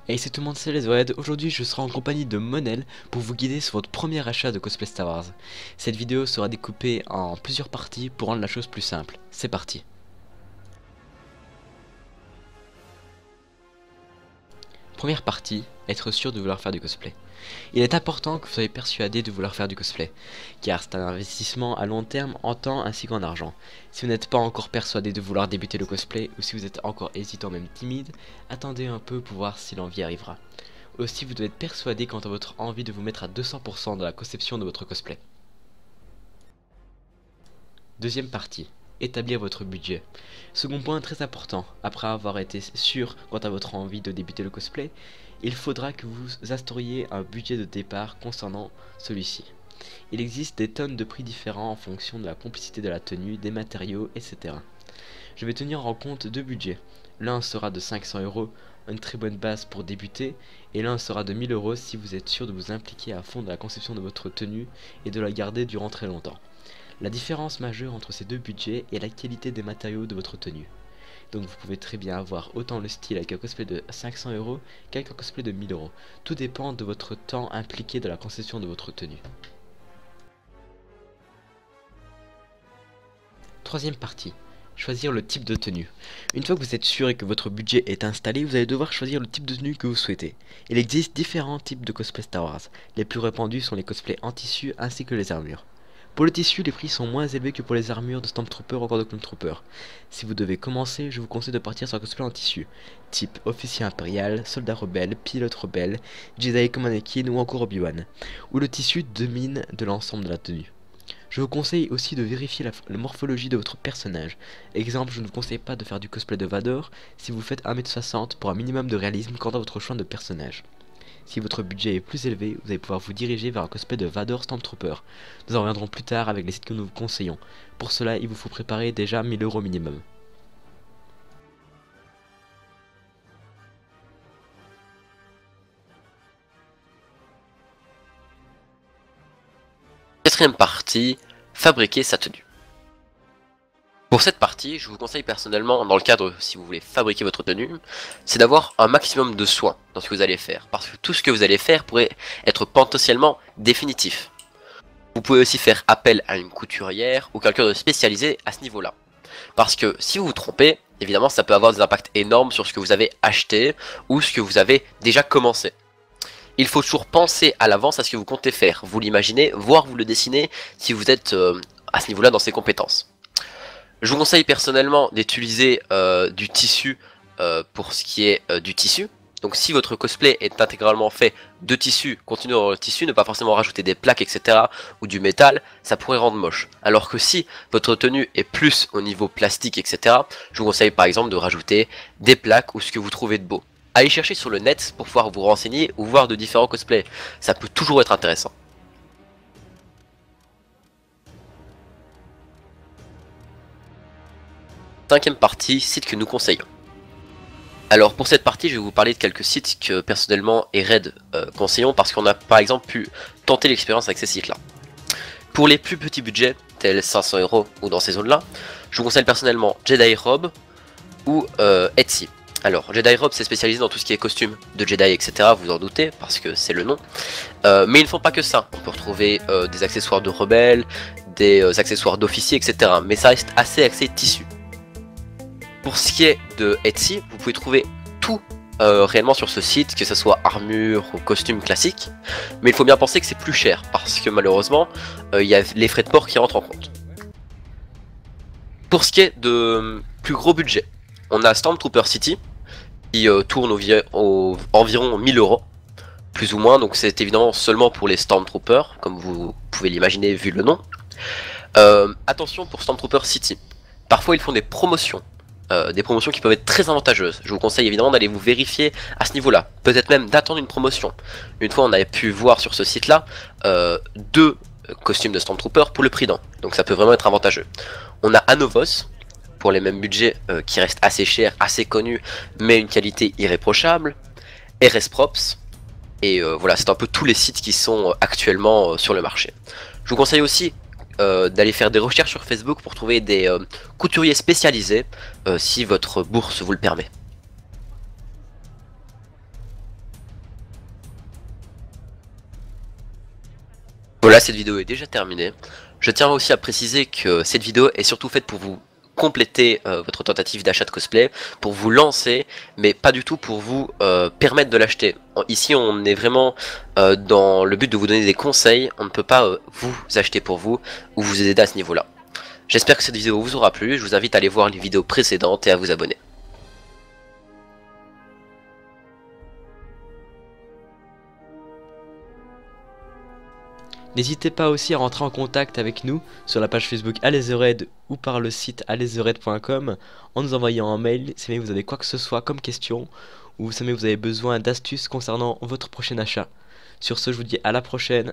Hey, c'est tout le monde, c'est les Oed. Aujourd'hui je serai en compagnie de Monel pour vous guider sur votre premier achat de cosplay Star Wars. Cette vidéo sera découpée en plusieurs parties pour rendre la chose plus simple. C'est parti. Première partie, être sûr de vouloir faire du cosplay. Il est important que vous soyez persuadé de vouloir faire du cosplay, car c'est un investissement à long terme en temps ainsi qu'en argent. Si vous n'êtes pas encore persuadé de vouloir débuter le cosplay, ou si vous êtes encore hésitant même timide, attendez un peu pour voir si l'envie arrivera. Aussi, vous devez être persuadé quant à votre envie de vous mettre à 200% dans la conception de votre cosplay. Deuxième partie, établir votre budget. Second point très important, après avoir été sûr quant à votre envie de débuter le cosplay, il faudra que vous instauriez un budget de départ concernant celui-ci. Il existe des tonnes de prix différents en fonction de la complicité de la tenue, des matériaux, etc. Je vais tenir en compte deux budgets. L'un sera de 500 €, une très bonne base pour débuter, et l'un sera de 1000 € si vous êtes sûr de vous impliquer à fond dans la conception de votre tenue et de la garder durant très longtemps. La différence majeure entre ces deux budgets est la qualité des matériaux de votre tenue. Donc vous pouvez très bien avoir autant le style avec un cosplay de 500 € qu'avec un cosplay de 1000 €. Tout dépend de votre temps impliqué dans la conception de votre tenue. Troisième partie. Choisir le type de tenue. Une fois que vous êtes sûr et que votre budget est installé, vous allez devoir choisir le type de tenue que vous souhaitez. Il existe différents types de cosplay Star Wars. Les plus répandus sont les cosplays en tissu ainsi que les armures. Pour le tissu, les prix sont moins élevés que pour les armures de Stormtrooper ou encore de Clone Trooper. Si vous devez commencer, je vous conseille de partir sur un cosplay en tissu, type officier impérial, soldat rebelle, pilote rebelle, Jedi comme Anakin ou encore Obi-Wan, où le tissu domine de l'ensemble de la tenue. Je vous conseille aussi de vérifier la morphologie de votre personnage. Exemple, je ne vous conseille pas de faire du cosplay de Vador si vous faites 1m60 pour un minimum de réalisme quant à votre choix de personnage. Si votre budget est plus élevé, vous allez pouvoir vous diriger vers un cosplay de Vador Stormtrooper. Nous en reviendrons plus tard avec les sites que nous vous conseillons. Pour cela, il vous faut préparer déjà 1000 € minimum. Quatrième partie, fabriquer sa tenue. Pour cette partie, je vous conseille personnellement, dans le cadre si vous voulez fabriquer votre tenue, c'est d'avoir un maximum de soin dans ce que vous allez faire, parce que tout ce que vous allez faire pourrait être potentiellement définitif. Vous pouvez aussi faire appel à une couturière ou quelqu'un de spécialisé à ce niveau-là. Parce que si vous vous trompez, évidemment ça peut avoir des impacts énormes sur ce que vous avez acheté ou ce que vous avez déjà commencé. Il faut toujours penser à l'avance à ce que vous comptez faire, vous l'imaginez, voire vous le dessinez si vous êtes à ce niveau-là dans ces compétences. Je vous conseille personnellement d'utiliser du tissu pour ce qui est du tissu. Donc si votre cosplay est intégralement fait de tissu, continuez dans le tissu, ne pas forcément rajouter des plaques, etc. ou du métal, ça pourrait rendre moche. Alors que si votre tenue est plus au niveau plastique, etc., je vous conseille par exemple de rajouter des plaques ou ce que vous trouvez de beau. Allez chercher sur le net pour pouvoir vous renseigner ou voir de différents cosplays, ça peut toujours être intéressant. Cinquième partie, site que nous conseillons. Alors pour cette partie, je vais vous parler de quelques sites que personnellement et Red conseillons parce qu'on a par exemple pu tenter l'expérience avec ces sites-là. Pour les plus petits budgets, tels 500 € ou dans ces zones-là, je vous conseille personnellement Jedi Robe ou Etsy. Alors Jedi Robe c'est spécialisé dans tout ce qui est costume de Jedi, etc. Vous en doutez parce que c'est le nom. Mais ils ne font pas que ça. On peut retrouver des accessoires de rebelles, des accessoires d'officiers, etc. Mais ça reste assez axé tissu. Pour ce qui est de Etsy, vous pouvez trouver tout réellement sur ce site, que ce soit armure ou costume classique, mais il faut bien penser que c'est plus cher, parce que malheureusement, il y a les frais de port qui rentrent en compte. Pour ce qui est de plus gros budget, on a Stormtrooper City, qui tourne environ 1000 €, plus ou moins, donc c'est évidemment seulement pour les Stormtroopers, comme vous pouvez l'imaginer vu le nom. Attention pour Stormtrooper City, parfois ils font des promotions qui peuvent être très avantageuses. Je vous conseille évidemment d'aller vous vérifier à ce niveau-là, peut-être même d'attendre une promotion. Une fois on avait pu voir sur ce site-là deux costumes de Stormtrooper pour le prix d'un, donc ça peut vraiment être avantageux. On a Anovos, pour les mêmes budgets qui restent assez chers, assez connus, mais une qualité irréprochable. RS Props, et voilà, c'est un peu tous les sites qui sont actuellement sur le marché. Je vous conseille aussi d'aller faire des recherches sur Facebook pour trouver des couturiers spécialisés si votre bourse vous le permet. Voilà, cette vidéo est déjà terminée. Je tiens aussi à préciser que cette vidéo est surtout faite pour vous compléter votre tentative d'achat de cosplay, pour vous lancer, mais pas du tout pour vous permettre de l'acheter. Ici on est vraiment dans le but de vous donner des conseils, on ne peut pas vous acheter pour vous ou vous aider à ce niveau là. J'espère que cette vidéo vous aura plu, je vous invite à aller voir les vidéos précédentes et à vous abonner. N'hésitez pas aussi à rentrer en contact avec nous sur la page Facebook AlesTheRed ou par le site alesthered.com en nous envoyant un mail si jamais vous avez quoi que ce soit comme question ou si jamais vous avez besoin d'astuces concernant votre prochain achat. Sur ce, je vous dis à la prochaine.